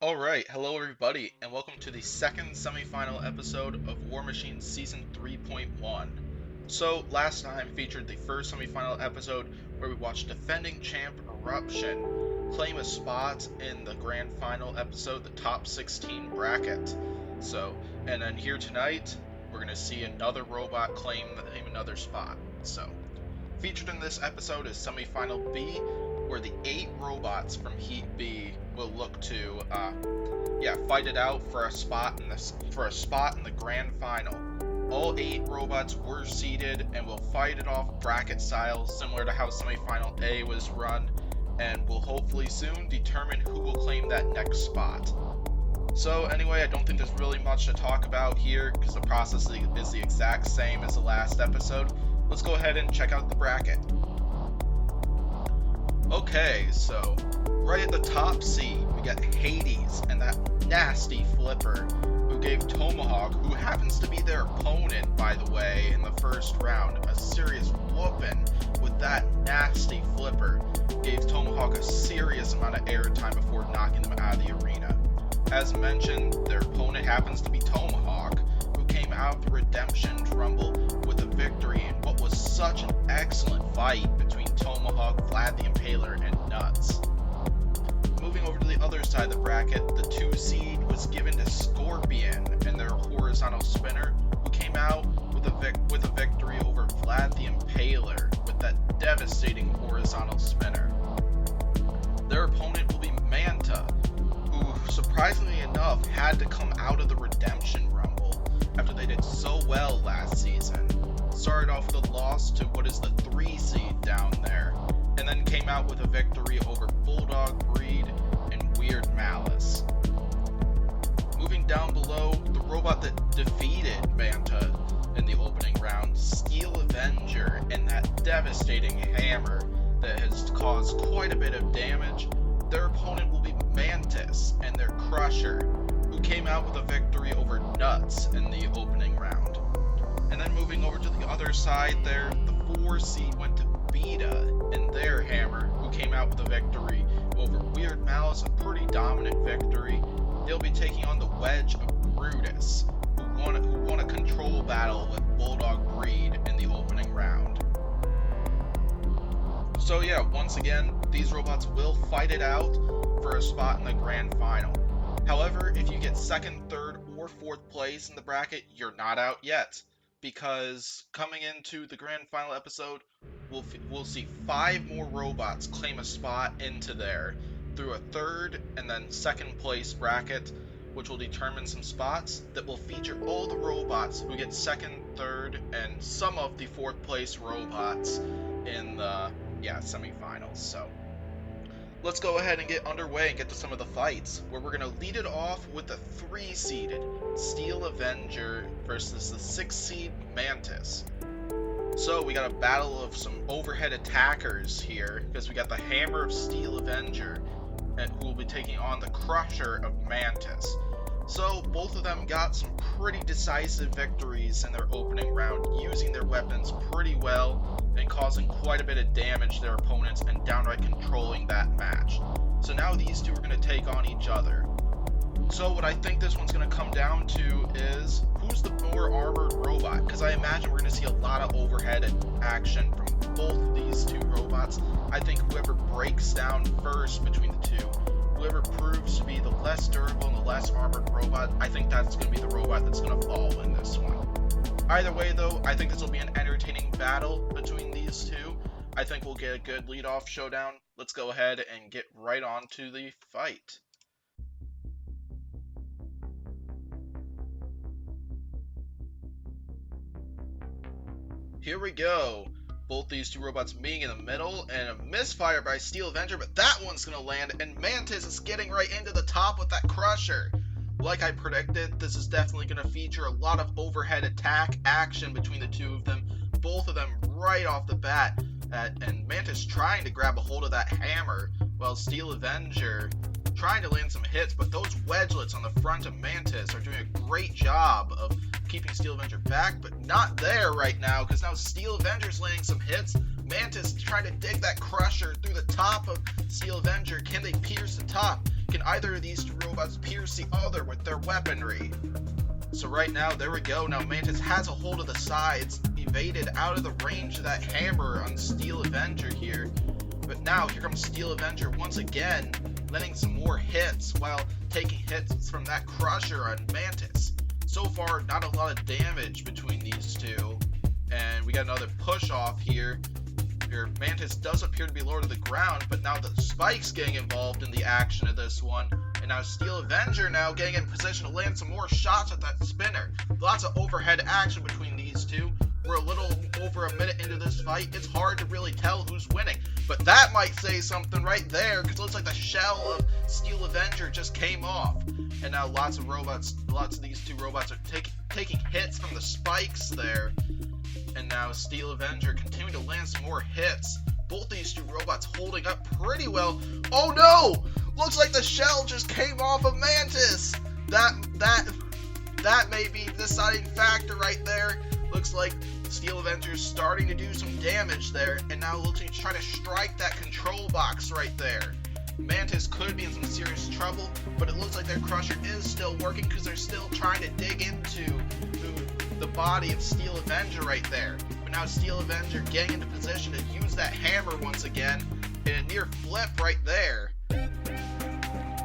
Alright, hello everybody, and welcome to the second semi-final episode of War Machine Season 3.1. So, last time featured the first semi-final episode where we watched defending champ Eruption claim a spot in the grand final episode, the top 16 bracket. And then here tonight, we're going to see another robot claim another spot. So, featured in this episode is semi-final B, where the 8 robots from Heat B will look to fight it out for a spot in the grand final. All 8 robots were seeded and will fight it off bracket style, similar to how semifinal A was run, and will hopefully soon determine who will claim that next spot. So anyway, I don't think there's really much to talk about here because the process is the exact same as the last episode. Let's go ahead and check out the bracket. Okay, so right at the top seed, we got Hades and that nasty flipper who gave Tmhwk, who happens to be their opponent, by the way, in the first round, a serious whooping with that nasty flipper. Gave Tmhwk a serious amount of airtime before knocking them out of the arena. As mentioned, their opponent happens to be Tmhwk, who came out the Redemption Rumble with a victory in what was such an excellent fight between Tmhwk, Vlad the Impaler, and Nuts. Moving over to the other side of the bracket, the 2 seed was given to Scorpion and their horizontal spinner, who came out with a victory over Vlad the Impaler with that devastating horizontal spinner. Their opponent will be Manta, who surprisingly enough had to come out of the Redemption Rumble after they did so well last season. Started off with a loss to what is the 3 seed down there, and then came out with a victory over Bulldog Breed and Weird Malice. Moving down below, the robot that defeated Manta in the opening round, Steel Avenger, and that devastating hammer that has caused quite a bit of damage. Their opponent will be Mantis and their Crusher, who came out with a victory over Nuts in the opening round. And then moving over to the other side there, the 4 seed went to Beta and their hammer, who came out with a victory over Weird Malice, a pretty dominant victory. They'll be taking on the wedge of Brutus, who won a control battle with Bulldog Breed in the opening round. So yeah, once again, these robots will fight it out for a spot in the grand final. However, if you get 2nd, 3rd, or 4th place in the bracket, you're not out yet, because coming into the grand final episode, we'll see 5 more robots claim a spot into there through a 3rd and then 2nd place bracket, which will determine some spots that will feature all the robots who get 2nd, 3rd, and some of the 4th place robots in the semifinals. So let's go ahead and get underway and get to some of the fights, where we're going to lead it off with the 3-seeded Steel Avenger versus the 6-seed Mantis. So we got a battle of some overhead attackers here, because we got the Hammer of Steel Avenger, who will be taking on the Crusher of Mantis. So both of them got some pretty decisive victories in their opening round, using their weapons pretty well and causing quite a bit of damage to their opponents and downright controlling that match. So now these two are going to take on each other. So what I think this one's going to come down to is who's the more armored robot, because I imagine we're going to see a lot of overhead action from both of these two robots. I think whoever breaks down first between the two, whoever proves to be the less durable and the less armored robot, I think that's going to be the robot that's going to fall in this one. Either way though, I think this will be an entertaining battle between these two. I think we'll get a good lead-off showdown. Let's go ahead and get right on to the fight. Here we go. Both these two robots being in the middle, and a misfire by Steel Avenger, but that one's going to land, and Mantis is getting right into the top with that Crusher. Like I predicted, this is definitely going to feature a lot of overhead attack action between the two of them, both of them right off the bat, and Mantis trying to grab a hold of that hammer, while Steel Avenger trying to land some hits, but those wedgelets on the front of Mantis are doing a great job of keeping Steel Avenger back, but not there right now, because now Steel Avenger's landing some hits. Mantis trying to dig that Crusher through the top of Steel Avenger. Can they pierce the top? Can either of these two robots pierce the other with their weaponry? So right now, there we go. Now Mantis has a hold of the sides, evaded out of the range of that hammer on Steel Avenger here. But now, here comes Steel Avenger once again, landing some more hits while taking hits from that crusher on Mantis. So far, not a lot of damage between these two. And we got another push off here. Here, Mantis does appear to be lower to the ground, but now the Spike's getting involved in the action of this one. And now Steel Avenger now getting in position to land some more shots at that spinner. Lots of overhead action between these two. We're a little over a minute into this fight. It's hard to really tell who's winning. But that might say something right there, because it looks like the shell of Steel Avenger just came off. And now lots of these two robots are taking hits from the spikes there. And now Steel Avenger continuing to land some more hits. Both these two robots holding up pretty well. Oh no! Looks like the shell just came off of Mantis! That may be the deciding factor right there. Looks like Steel Avenger's starting to do some damage there, and now looks like he's trying to strike that control box right there. Mantis could be in some serious trouble, but it looks like their crusher is still working because they're still trying to dig into the body of Steel Avenger right there. But now Steel Avenger getting into position to use that hammer once again in a near flip right there.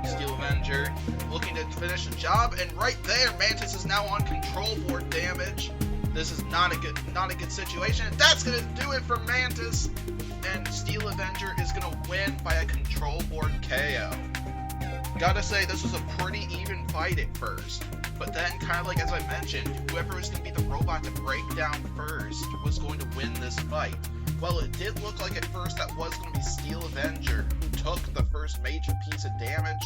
Steel Avenger looking to finish the job, and right there, Mantis is now on control board damage. This is not a good situation, and that's gonna do it for Mantis. And Steel Avenger is gonna win by a control board KO. Gotta say, this was a pretty even fight at first. But then, kind of like as I mentioned, whoever was going to be the robot to break down first was going to win this fight. Well, it did look like at first that was going to be Steel Avenger who took the first major piece of damage.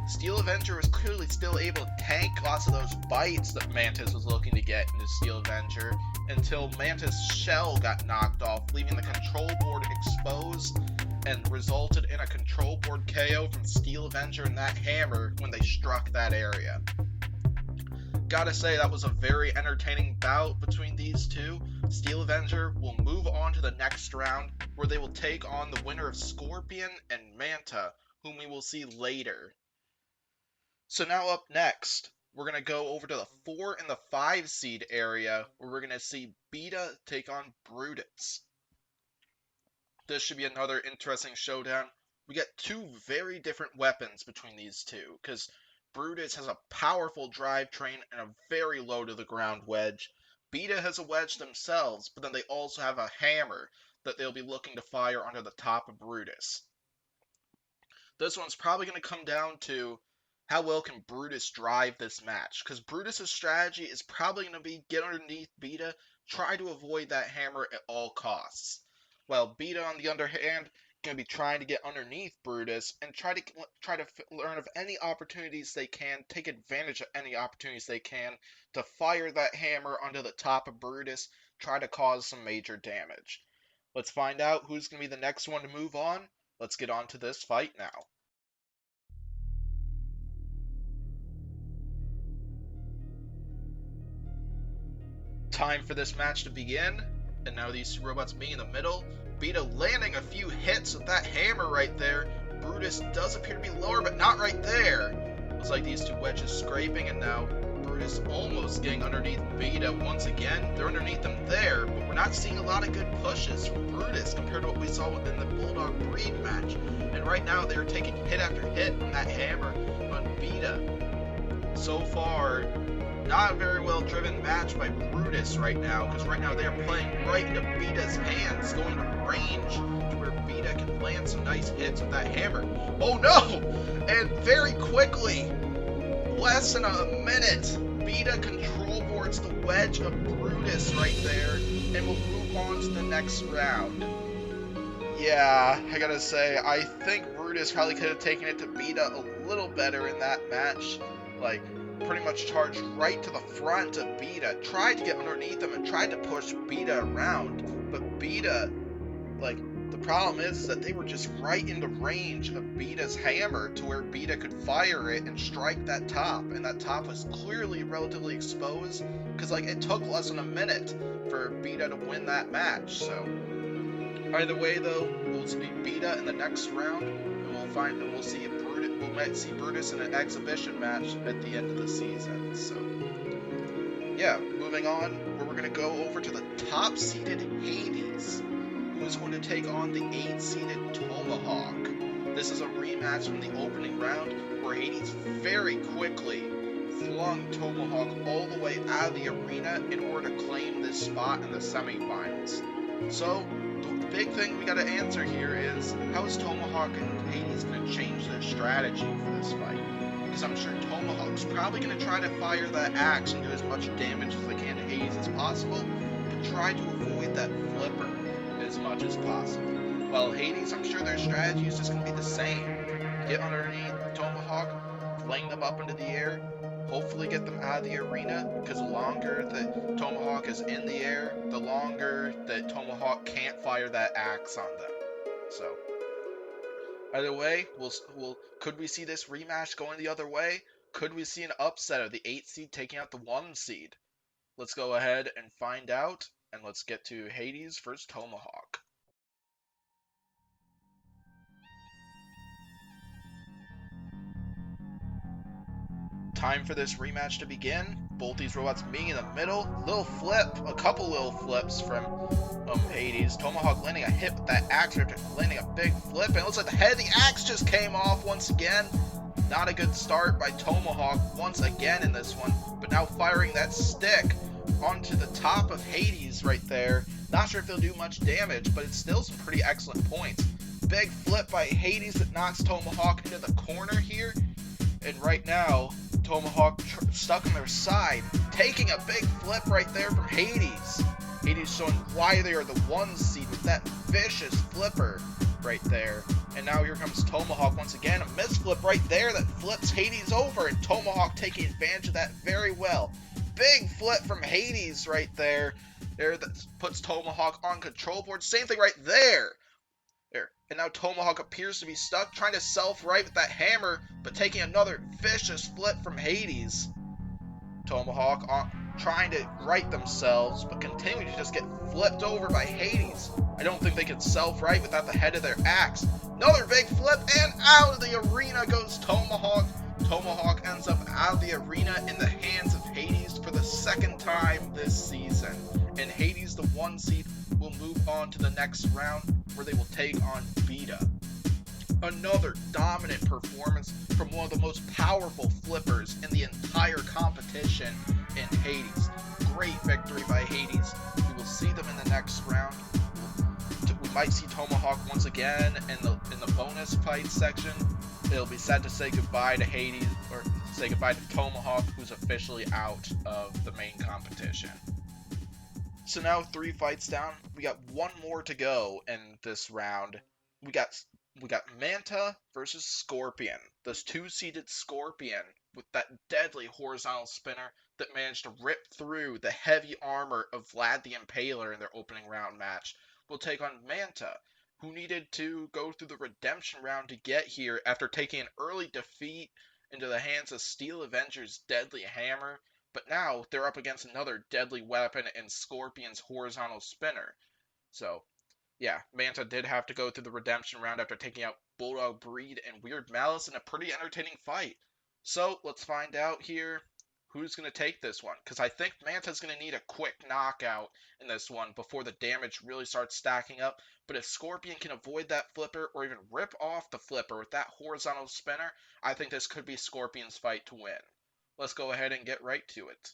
Steel Avenger was clearly still able to tank lots of those bites that Mantis was looking to get into Steel Avenger until Mantis' shell got knocked off, leaving the control board exposed, and resulted in a control board KO from Steel Avenger and that hammer when they struck that area. Gotta say, that was a very entertaining bout between these two. Steel Avenger will move on to the next round, where they will take on the winner of Scorpion and Manta, whom we will see later. So now up next, we're going to go over to the 4 and the 5 seed area, where we're going to see Beta take on Brutus. This should be another interesting showdown. We get two very different weapons between these two, because Brutus has a powerful drivetrain and a very low to the ground wedge. Beta has a wedge themselves, but then they also have a hammer that they'll be looking to fire onto the top of Brutus. This one's probably going to come down to how well can Brutus drive this match, because Brutus' strategy is probably going to be get underneath Beta, try to avoid that hammer at all costs. While Beta, on the other hand, going to be trying to get underneath Brutus and try to learn of any opportunities they can, take advantage of any opportunities they can to fire that hammer onto the top of Brutus, try to cause some major damage. Let's find out who's going to be the next one to move on. Let's get on to this fight now. Time for this match to begin, and now these two robots being in the middle. Beta landing a few hits with that hammer right there. Brutus does appear to be lower, but not right there. Looks like these two wedges scraping, and now Brutus almost getting underneath Beta once again. They're underneath them there, but we're not seeing a lot of good pushes from Brutus compared to what we saw within the Bulldog Breed match. And right now they're taking hit after hit from that hammer on Beta. So far, not a very well driven match by Brutus right now, because right now they're playing right into Beta's hands, going to range to where Beta can land some nice hits with that hammer. Oh no! And very quickly, less than a minute, Beta control boards the wedge of Brutus right there, and will move on to the next round. Yeah, I gotta say, I think Brutus probably could have taken it to Beta a little better in that match. Like, pretty much charged right to the front of Beta, tried to get underneath him and tried to push Beta around, but Beta, like, the problem is that they were just right into range of Beta's hammer to where Beta could fire it and strike that top, and that top was clearly relatively exposed, because, like, it took less than a minute for Beta to win that match. So either way, though, we'll see Beta in the next round, and we'll we'll see Brutus. We might see Brutus in an exhibition match at the end of the season. So, yeah, moving on, where we're gonna go over to the top-seeded Hades, who is going to take on the 8-seeded Tmhwk. This is a rematch from the opening round, where Hades very quickly flung Tmhwk all the way out of the arena in order to claim this spot in the semifinals. So, the big thing we gotta answer here is, how is Tmhwk and Hades gonna change their strategy for this fight? Because I'm sure Tmhwk's probably gonna try to fire that axe and do as much damage as they can to Hades as possible, but try to avoid that flipper as much as possible. While Hades, I'm sure their strategy is just gonna be the same. Get underneath Tmhwk, fling them up into the air, hopefully get them out of the arena, because the longer that Tmhwk is in the air, the longer that Tmhwk can't fire that axe on them. So, either way, could we see this rematch going the other way? Could we see an upset of the 8 seed taking out the 1 seed? Let's go ahead and find out, and let's get to Hades versus Tmhwk. Time for this rematch to begin. Both these robots meeting in the middle. A couple little flips from Hades. Tmhwk landing a hit with that axe, landing a big flip, and it looks like the head of the axe just came off once again. Not a good start by Tmhwk once again in this one, but now firing that stick onto the top of Hades right there. Not sure if it'll do much damage, but it's still some pretty excellent points. Big flip by Hades that knocks Tmhwk into the corner here, and right now Tmhwk stuck on their side, taking a big flip right there from Hades. Hades showing why they are the 1 seed with that vicious flipper right there. And now here comes Tmhwk once again, a misflip right there that flips Hades over, and Tmhwk taking advantage of that very well. Big flip from Hades right there. That puts Tmhwk on control board. Same thing right there. And now Tmhwk appears to be stuck, trying to self-right with that hammer, but taking another vicious flip from Hades. Tmhwk trying to right themselves, but continuing to just get flipped over by Hades. I don't think they could self-right without the head of their axe. Another big flip, and out of the arena goes Tmhwk. Tmhwk ends up out of the arena in the hands of Hades for the 2nd time this season. And Hades, the 1 seed, will move on to the next round, where they will take on Beta. Another dominant performance from one of the most powerful flippers in the entire competition in Hades. Great victory by Hades. We will see them in the next round. We might see Tmhwk once again in the bonus fight section. It'll be sad to say goodbye to Hades, or say goodbye to Tmhwk, who's officially out of the main competition. So now 3 fights down, we got 1 more to go in this round. We got Manta versus Scorpion. This 2-seeded Scorpion with that deadly horizontal spinner that managed to rip through the heavy armor of Vlad the Impaler in their opening round match, will take on Manta, who needed to go through the redemption round to get here after taking an early defeat into the hands of Steel Avenger's deadly hammer. But now they're up against another deadly weapon in Scorpion's horizontal spinner. So, yeah, Manta did have to go through the redemption round after taking out Bulldog Breed and Weird Malice in a pretty entertaining fight. So, let's find out here who's going to take this one. Because I think Manta's going to need a quick knockout in this one before the damage really starts stacking up. But if Scorpion can avoid that flipper or even rip off the flipper with that horizontal spinner, I think this could be Scorpion's fight to win. Let's go ahead and get right to it.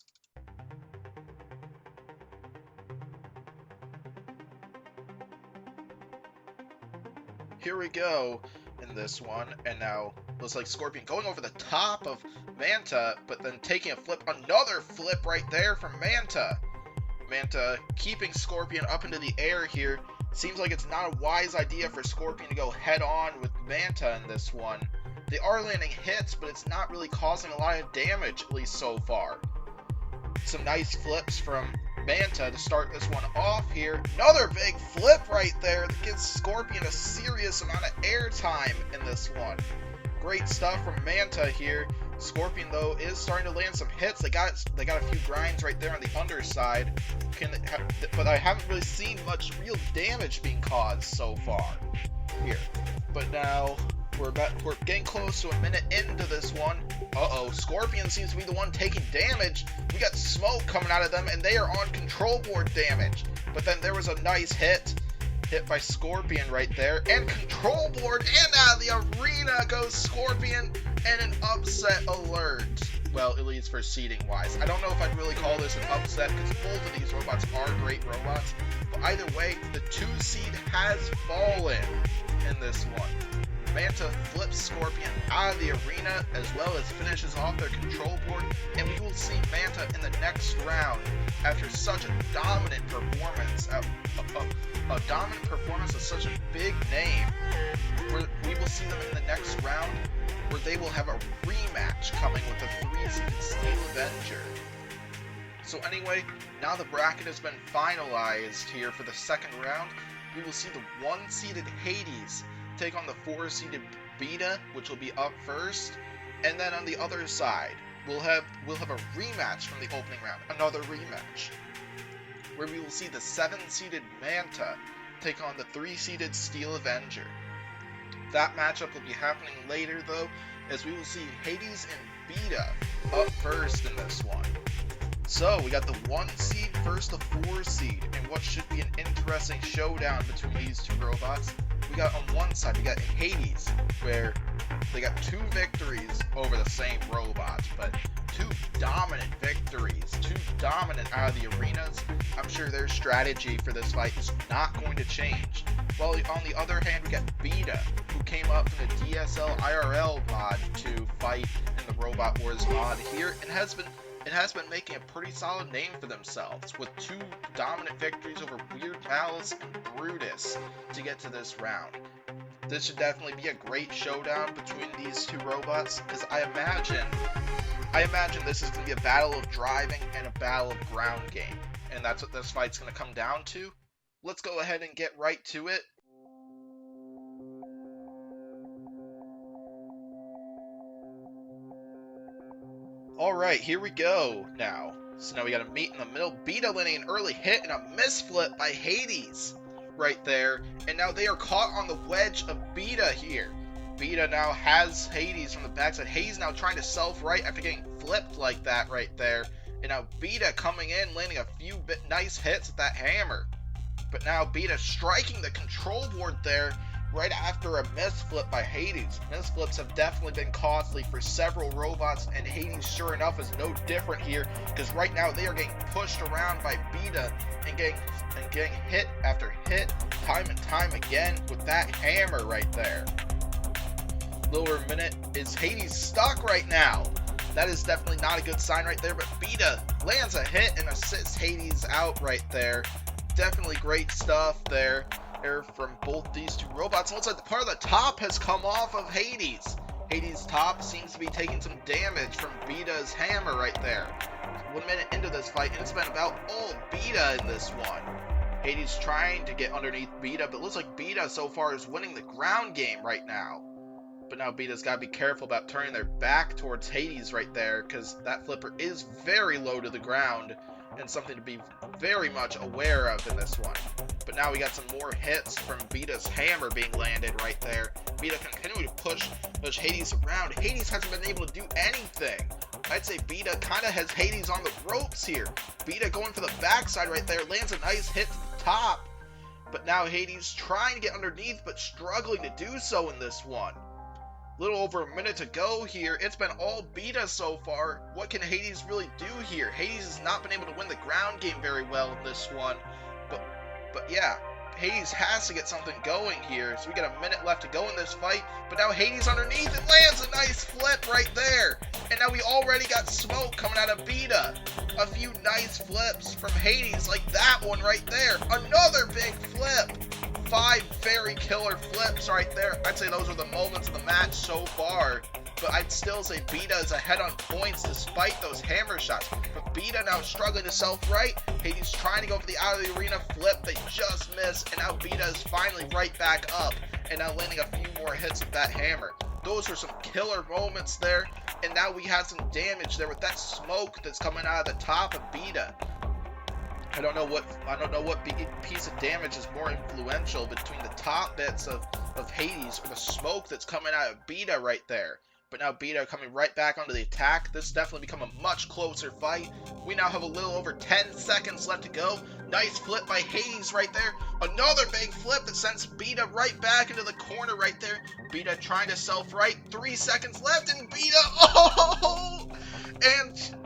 Here we go in this one, and now looks like Scorpion going over the top of Manta, but then taking a flip, another flip right there from Manta. Manta keeping Scorpion up into the air here. Seems like it's not a wise idea for Scorpion to go head on with Manta in this one. They are landing hits, but it's not really causing a lot of damage, at least so far. Some nice flips from Manta to start this one off here. Another big flip right there that gives Scorpion a serious amount of airtime in this one. Great stuff from Manta here. Scorpion, though, is starting to land some hits. They got a few grinds right there on the underside. But I haven't really seen much real damage being caused so far here. But now We're getting close to a minute into this one. Uh-oh, Scorpion seems to be the one taking damage. We got smoke coming out of them, and they are on control board damage. But then there was a nice hit by Scorpion right there, and control board, and out of the arena goes Scorpion, and an upset alert. Well, at least for seeding wise. I don't know if I'd really call this an upset, because both of these robots are great robots. But either way, the 2 seed has fallen in this one. Manta flips Scorpion out of the arena, as well as finishes off their control board, and we will see Manta in the next round after such a dominant performance, a dominant performance of such a big name. We will see them in the next round, where they will have a rematch coming with the 3-seeded Steel Avenger. So anyway, now the bracket has been finalized here for the second round. We will see the 1-seeded Hades take on the 4-seeded Beta, which will be up first, and then on the other side, we'll have a rematch from the opening round, another rematch, where we will see the 7-seeded Manta take on the 3-seeded Steel Avenger. That matchup will be happening later though, as we will see Hades and Beta up first in this one. So we got the 1 seed versus the 4 seed, and what should be an interesting showdown between these two robots. We got on one side, we got Hades, where they got 2 victories over the same robot, but 2 dominant victories, 2 dominant out of the arenas. I'm sure their strategy for this fight is not going to change. While on the other hand, we got Beta, who came up in the DSL IRL mod to fight in the Robot Wars mod here, and has been making a pretty solid name for themselves, with 2 dominant victories over Weird Malice and Brutus to get to this round. This should definitely be a great showdown between these 2 robots, because I imagine this is going to be a battle of driving and a battle of ground game, and that's what this fight's going to come down to. Let's go ahead and get right to it. Alright, here we go now. So now we got a meet in the middle. Beta landing an early hit and a misflip by Hades right there. And now they are caught on the wedge of Beta here. Beta now has Hades from the backside. Hades now trying to self-right after getting flipped like that right there. And now Beta coming in, landing a few nice hits with that hammer. But now Beta striking the control board there right after a misflip by Hades. Misflips have definitely been costly for several robots, and Hades sure enough is no different here, because right now they are getting pushed around by Beta and getting hit after hit time and time again with that hammer right there. Lower minute, is Hades stuck right now? That is definitely not a good sign right there, but Beta lands a hit and assists Hades out right there. Definitely great stuff there from both these 2 robots. It looks like the part of the top has come off of Hades. Hades' top seems to be taking some damage from Beta's hammer right there. 1 minute into this fight, and it's been about all Beta in this one. Hades trying to get underneath Beta, but it looks like Beta so far is winning the ground game right now. But now Beta's got to be careful about turning their back towards Hades right there, because that flipper is very low to the ground, and something to be very much aware of in this one. But now we got some more hits from Beta's hammer being landed right there. Beta continuing to push Hades around. Hades hasn't been able to do anything. I'd say Beta kind of has Hades on the ropes here. Beta going for the backside right there, lands a nice hit to the top. But now Hades trying to get underneath, but struggling to do so in this one. Little over a minute to go here. It's been all Beta so far. What can Hades really do here? Hades has not been able to win the ground game very well in this one. But yeah, Hades has to get something going here. So we got a minute left to go in this fight. But now Hades underneath and lands a nice flip right there. And now we already got smoke coming out of Beta. A few nice flips from Hades like that one right there. Another big flip. 5 very killer flips right there. I'd say those are the moments of the match so far. But I'd still say Beta is ahead on points despite those hammer shots. But Beta now struggling to self-right. Hades trying to go for the out of the arena flip. They just miss. And now Beta is finally right back up. And now landing a few more hits with that hammer. Those were some killer moments there. And now we had some damage there with that smoke that's coming out of the top of Beta. I don't know what piece of damage is more influential between the top bits of of Hades or the smoke that's coming out of Beta right there. But now Beta coming right back onto the attack. This definitely become a much closer fight. We now have a little over 10 seconds left to go. Nice flip by Hades right there. Another big flip that sends Beta right back into the corner right there. Beta trying to self-right. 3 seconds left and Beta, oh! And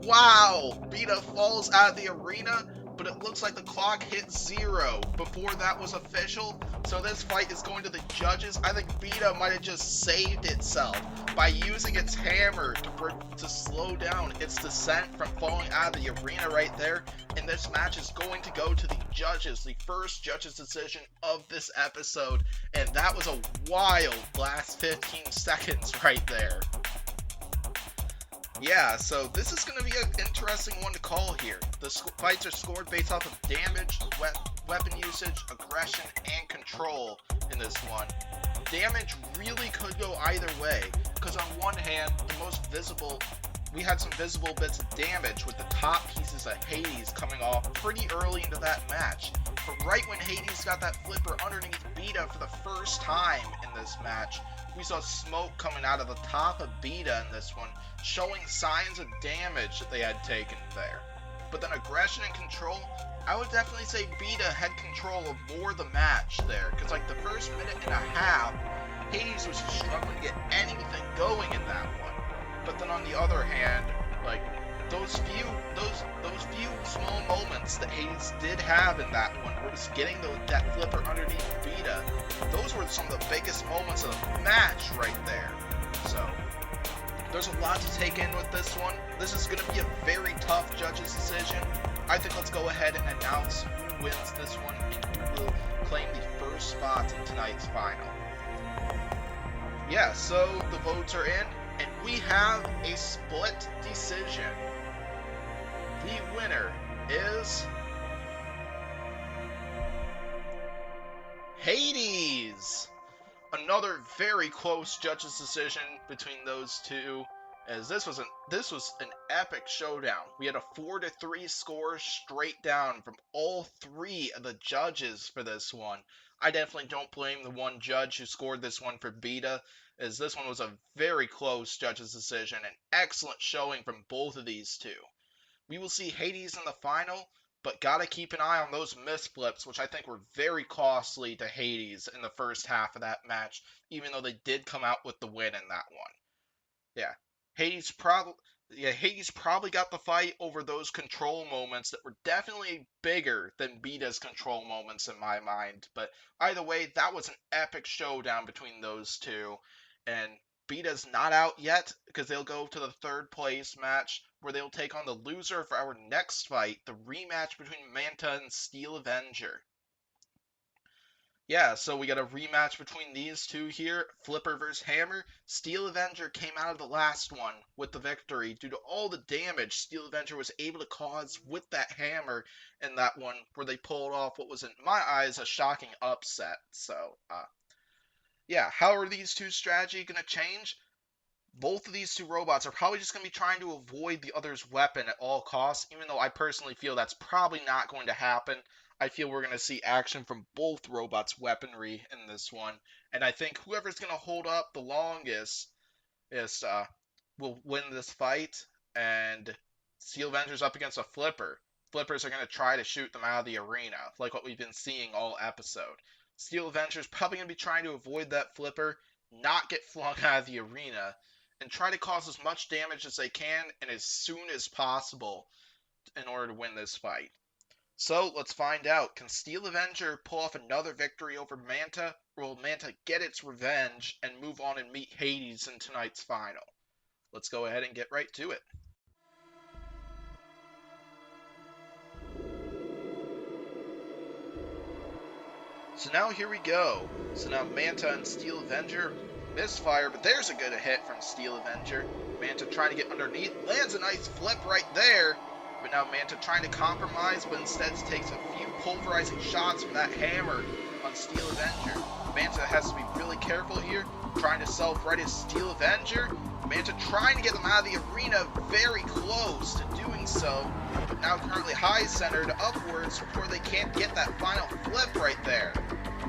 wow, Beta falls out of the arena, but it looks like the clock hit 0 before that was official. So this fight is going to the judges. I think Beta might have just saved itself by using its hammer to slow down its descent from falling out of the arena right there. And this match is going to go to the judges, the first judges decision of this episode. And that was a wild last 15 seconds right there. Yeah, so this is going to be an interesting one to call here. The fights are scored based off of damage, weapon usage, aggression, and control in this one. Damage really could go either way, because on one hand, the most visible, we had some visible bits of damage with the top pieces of Hades coming off pretty early into that match. But right when Hades got that flipper underneath Beta for the first time in this match, we saw smoke coming out of the top of Beta in this one, showing signs of damage that they had taken there. But then aggression and control, I would definitely say Beta had control of more of the match there, because like the first minute and a half, Hades was just struggling to get anything going in that one. But then on the other hand, like those few small moments that Hades did have in that one, where it was getting that flipper underneath Beta, those were some of the biggest moments of the match right there. So there's a lot to take in with this one. This is going to be a very tough judge's decision. I think let's go ahead and announce who wins this one and who will claim the first spot in tonight's final. Yeah, so the votes are in, and we have a split decision. The winner is Hades! Another very close judge's decision between those two, as this was an epic showdown. We had a 4-3 score straight down from all three of the judges for this one. I definitely don't blame the one judge who scored this one for Beta, as this one was a very close judge's decision, an excellent showing from both of these two. We will see Hades in the final, but gotta keep an eye on those misflips, which I think were very costly to Hades in the first half of that match, even though they did come out with the win in that one. Yeah, Hades probably got the fight over those control moments that were definitely bigger than Beta's control moments in my mind. But either way, that was an epic showdown between those two, and Beta's not out yet, because they'll go to the third place match, where they'll take on the loser for our next fight, the rematch between Manta and Steel Avenger. Yeah, so we got a rematch between these two here, Flipper vs. Hammer. Steel Avenger came out of the last one with the victory due to all the damage Steel Avenger was able to cause with that hammer in that one, where they pulled off what was, in my eyes, a shocking upset. So, yeah, how are these two strategy going to change? Both of these two robots are probably just going to be trying to avoid the other's weapon at all costs, even though I personally feel that's probably not going to happen. I feel we're going to see action from both robots' weaponry in this one, and I think whoever's going to hold up the longest will win this fight, and Steel Avenger's up against a Flipper. Flippers are going to try to shoot them out of the arena, like what we've been seeing all episode. Steel Avenger's probably going to be trying to avoid that Flipper, not get flung out of the arena, and try to cause as much damage as they can and as soon as possible in order to win this fight. So let's find out. Can Steel Avenger pull off another victory over Manta, or will Manta get its revenge and move on and meet Hades in tonight's final? Let's go ahead and get right to it. So now here we go. So now Manta and Steel Avenger misfire, but there's a good hit from Steel Avenger. Manta trying to get underneath, lands a nice flip right there. But now Manta trying to compromise, but instead takes a few pulverizing shots from that hammer on Steel Avenger. Manta has to be really careful here, trying to self-right his Steel Avenger. Manta trying to get them out of the arena, very close to doing so, but now currently high-centered upwards where they can't get that final flip right there.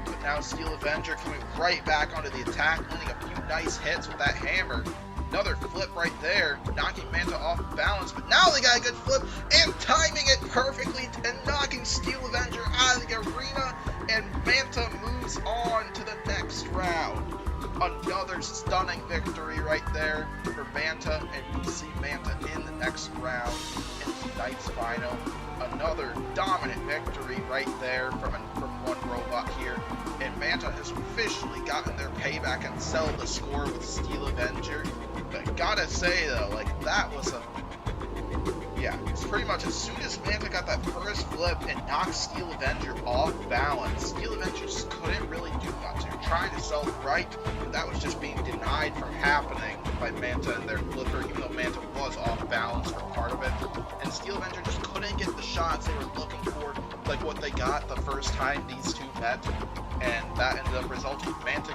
But now Steel Avenger coming right back onto the attack, landing a few nice hits with that hammer. Another flip right there, knocking Manta off balance, but now they got a good flip and timing it perfectly and knocking Steel Avenger out of the arena, and Manta moves on to the next round. Another stunning victory right there for Manta, and we see Manta in the next round in tonight's final. Another dominant victory right there from one robot here, and Manta has officially gotten their payback and settled the score with Steel Avenger. But gotta say though, like that was it's pretty much as soon as Manta got that first flip and knocked Steel Avenger off balance, Steel Avenger just couldn't really do much. They were trying to sell right, but that was just being denied from happening by Manta and their flipper, even though Manta was off balance for part of it. And Steel Avenger just couldn't get the shots they were looking for, like what they got the first time these two met. And that ended up resulting in Manta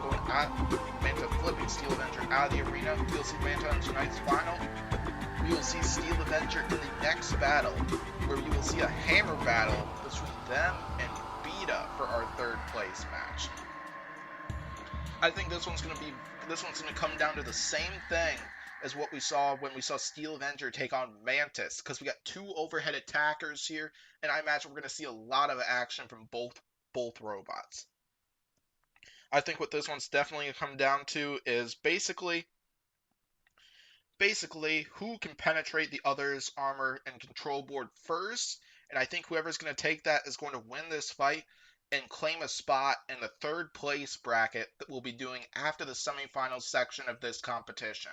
flipping Steel Avenger out of the arena. We'll see Manta in tonight's final. We will see Steel Avenger in the next battle, where we will see a hammer battle between them and Beta for our third place match. I think this one's gonna come down to the same thing as what we saw when we saw Steel Avenger take on Mantis, because we got two overhead attackers here, and I imagine we're gonna see a lot of action from both robots. I think what this one's definitely gonna come down to is basically who can penetrate the other's armor and control board first, and I think whoever's going to take that is going to win this fight and claim a spot in the third place bracket that we'll be doing after the semifinals section of this competition.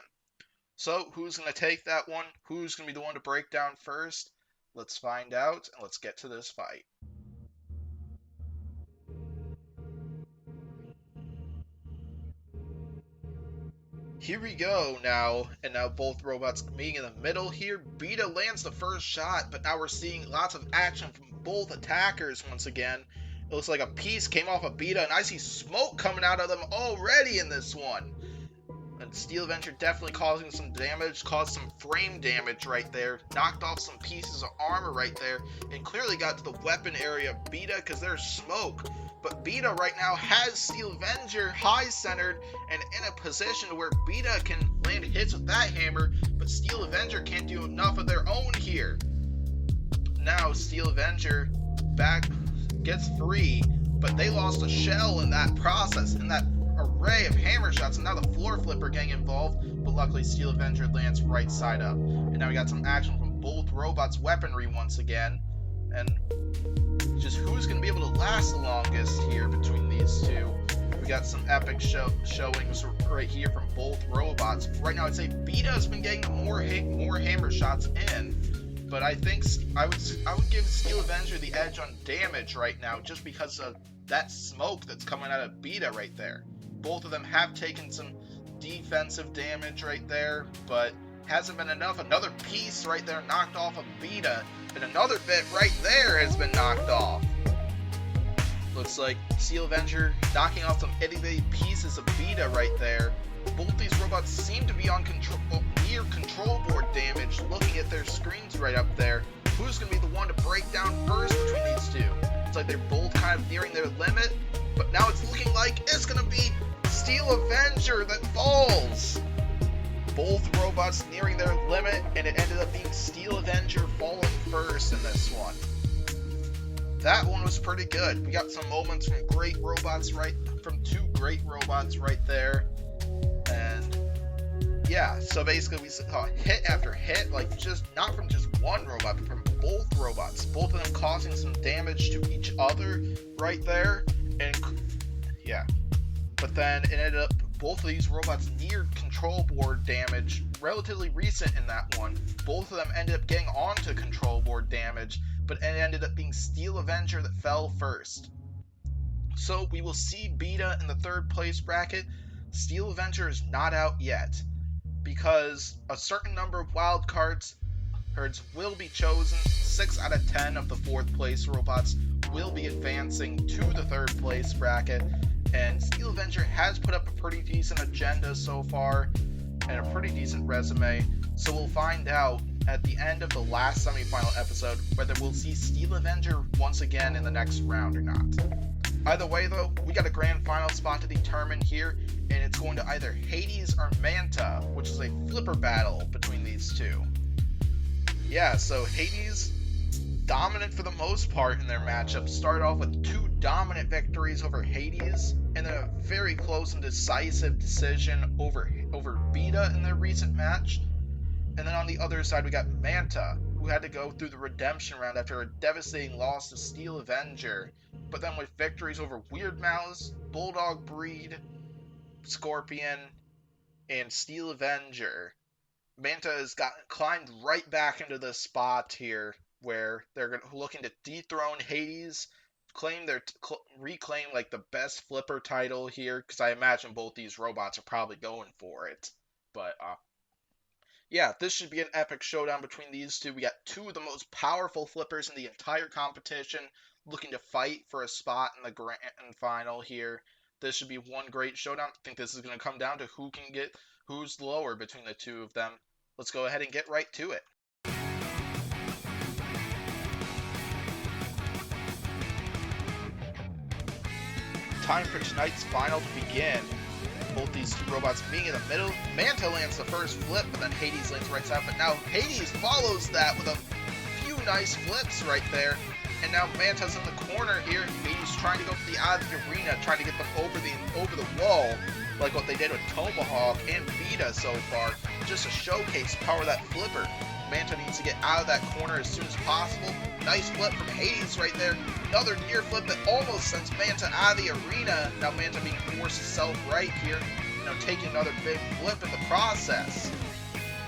So who's going to take that one? Who's going to be the one to break down first? Let's find out, and let's get to this fight. Here we go now, and now both robots meeting in the middle here. Beta lands the first shot, but now we're seeing lots of action from both attackers once again. It looks like a piece came off of Beta, and I see smoke coming out of them already in this one. And Steel Avenger definitely causing some damage, caused some frame damage right there, knocked off some pieces of armor right there, and clearly got to the weapon area of Beta because there's smoke. But Beta right now has Steel Avenger high-centered and in a position where Beta can land hits with that hammer, but Steel Avenger can't do enough of their own here. Now Steel Avenger gets free, but they lost a shell in that process, in that array of hammer shots, and now the floor flipper getting involved, but luckily Steel Avenger lands right side up. And now we got some action from both robots' weaponry once again, and just who's going to be able to last the longest here between these two. We got some epic showings right here from both robots. Right now I'd say Beta has been getting more hammer shots in, but I think I would give Steel Avenger the edge on damage right now, just because of that smoke that's coming out of Beta right there. Both of them have taken some defensive damage right there, but hasn't been enough. Another piece right there knocked off of Beta, and another bit right there has been knocked off. Looks like Steel Avenger knocking off some itty-bitty pieces of Beta right there. Both these robots seem to be on near control board damage. Looking at their screens right up there, who's going to be the one to break down first between these two? It's like they're both kind of nearing their limit, but now it's looking like it's going to be Steel Avenger that falls. Both robots nearing their limit, and it ended up being Steel Avenger falling first in this one. That one was pretty good. We got some moments from two great robots right there. And yeah, so basically we saw hit after hit, like just not from just one robot, but from both robots. Both of them causing some damage to each other right there. And yeah, but then it ended up both of these robots neared control board damage, relatively recent in that one. Both of them ended up getting onto control board damage, but it ended up being Steel Avenger that fell first. So we will see Beta in the third place bracket. Steel Avenger is not out yet, because a certain number of wild cards will be chosen. 6 out of 10 of the fourth place robots will be advancing to the third place bracket. And Steel Avenger has put up a pretty decent agenda so far, and a pretty decent resume, so we'll find out at the end of the last semifinal episode whether we'll see Steel Avenger once again in the next round or not. Either way though, we got a grand final spot to determine here, and it's going to either Hades or Manta, which is a flipper battle between these two. Yeah, so Hades, dominant for the most part in their matchup, started off with 2 dominant victories over Hades, and then a very close and decisive decision over Vita in their recent match. And then on the other side, we got Manta, who had to go through the redemption round after a devastating loss to Steel Avenger, but then with victories over Weird Mouse, Bulldog Breed, Scorpion, and Steel Avenger, Manta has climbed right back into the spot here where they're looking to dethrone Hades, reclaim like the best flipper title here, because I imagine both these robots are probably going for it. But yeah, this should be an epic showdown between these two. We got 2 of the most powerful flippers in the entire competition looking to fight for a spot in the grand final here. This should be one great showdown. I think this is going to come down to who's lower between the 2 of them. Let's go ahead and get right to it. Time for tonight's final to begin. Both these 2 robots being in the middle. Manta lands the first flip, but then Hades lands right side. But now Hades follows that with a few nice flips right there. And now Manta's in the corner here. Hades trying to go for the out of the arena, trying to get them over the wall, like what they did with Tmhwk and Vita so far, just to showcase the power of that flipper. Manta needs to get out of that corner as soon as possible. Nice flip from Hades right there. Another near flip that almost sends Manta out of the arena. Now Manta being forced to self-right here, taking another big flip in the process.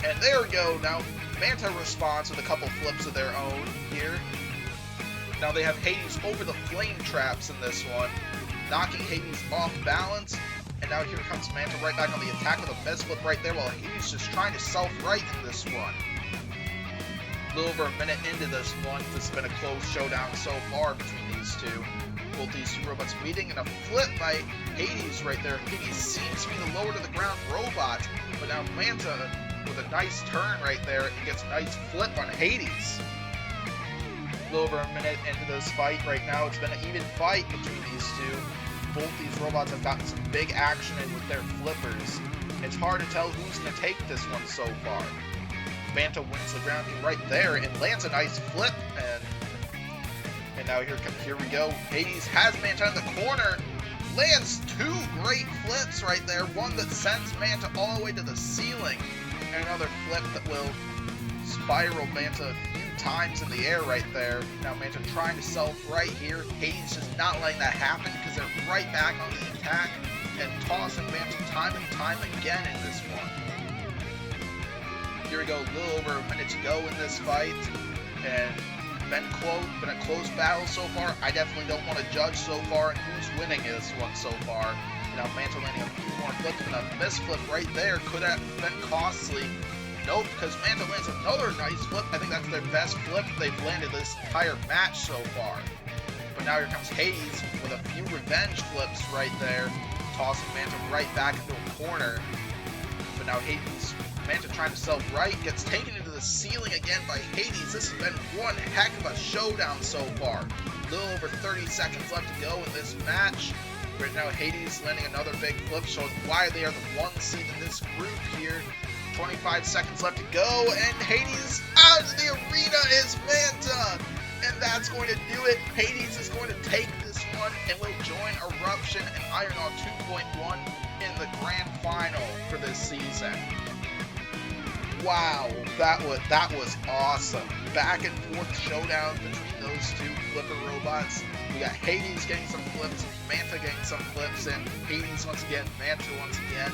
And there we go. Now Manta responds with a couple flips of their own here. Now they have Hades over the flame traps in this one, knocking Hades off balance. And now here comes Manta right back on the attack with a best flip right there, while Hades just trying to self-right in this one. A little over a minute into this one. This has been a close showdown so far between these 2. Both these 2 robots meeting, and a flip by Hades right there. Hades seems to be the lower to the ground robot, but now Manta with a nice turn right there and gets a nice flip on Hades. A little over a minute into this fight right now. It's been an even fight between these 2. Both these robots have gotten some big action in with their flippers. It's hard to tell who's going to take this one so far. Manta wins the ground right there and lands a nice flip, and now here we go. Hades has Manta in the corner, lands 2 great flips right there. One that sends Manta all the way to the ceiling, and another flip that will spiral Manta a few times in the air right there. Now Manta trying to self-right here. Hades just not letting that happen because they're right back on the attack and tossing Manta time and time again in this one. Here we go, a little over a minute to go in this fight, and been a close battle so far. I definitely don't want to judge so far who's winning this one so far. Now Manta landing a few more flips, and a misflip right there could have been costly. Nope, because Manta lands another nice flip. I think that's their best flip they've landed this entire match so far. But now here comes Hades with a few revenge flips right there, tossing Manta right back into a corner. But now Manta trying to self-right, gets taken into the ceiling again by Hades. This has been one heck of a showdown so far. A little over 30 seconds left to go in this match. Right now Hades landing another big flip, showing why they are the 1 seed in this group here. 25 seconds left to go, and Hades out of the arena is Manta! And that's going to do it. Hades is going to take this one and will join Eruption and Ironall 2.1 in the grand final for this season. Wow, that was awesome. Back and forth showdown between those 2 flipper robots. We got Hades getting some flips, Manta getting some flips, and Hades once again, Manta once again.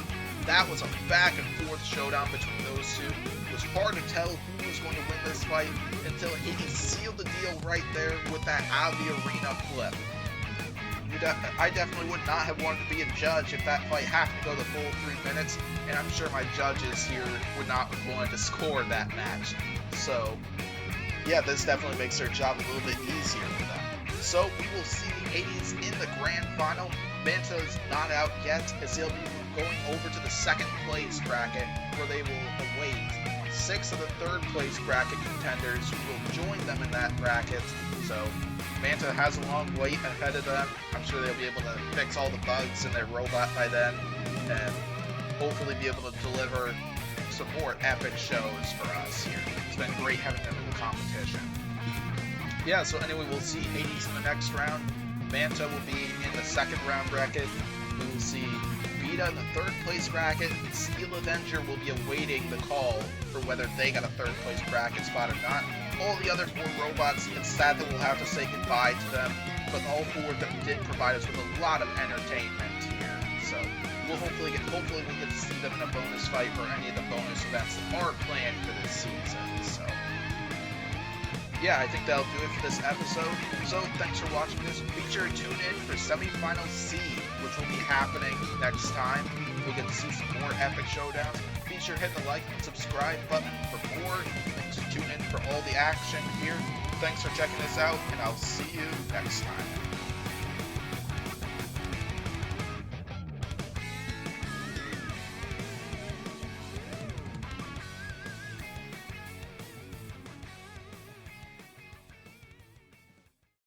That was a back and forth showdown between those 2. It was hard to tell who was going to win this fight until Hades sealed the deal right there with that out of the arena flip. I definitely would not have wanted to be a judge if that fight happened to go the full 3 minutes, and I'm sure my judges here would not have wanted to score that match. So, yeah, this definitely makes their job a little bit easier for them. So, we will see Hades in the grand final. Manta is not out yet, as he'll be going over to the second place bracket, where they will await 6 of the third place bracket contenders who will join them in that bracket. So Manta has a long wait ahead of them. I'm sure they'll be able to fix all the bugs in their robot by then, and hopefully be able to deliver some more epic shows for us here. It's been great having them in the competition. Yeah, so anyway, we'll see Hades in the next round. Manta will be in the second round bracket. We will see Vita in the third place bracket. Steel Avenger will be awaiting the call for whether they got a third place bracket spot or not. All the other 4 robots, it's sad that we'll have to say goodbye to them, but all 4 of them did provide us with a lot of entertainment here. So we'll hopefully get to see them in a bonus fight or any of the bonus events that are planned for this season. So yeah, I think that'll do it for this episode. So thanks for watching this. Be sure to tune in for semifinal C, which will be happening next time. We'll get to see some more epic showdowns. Be sure to hit the like and subscribe button for more, and to tune in for all the action here. Thanks for checking this out, and I'll see you next time.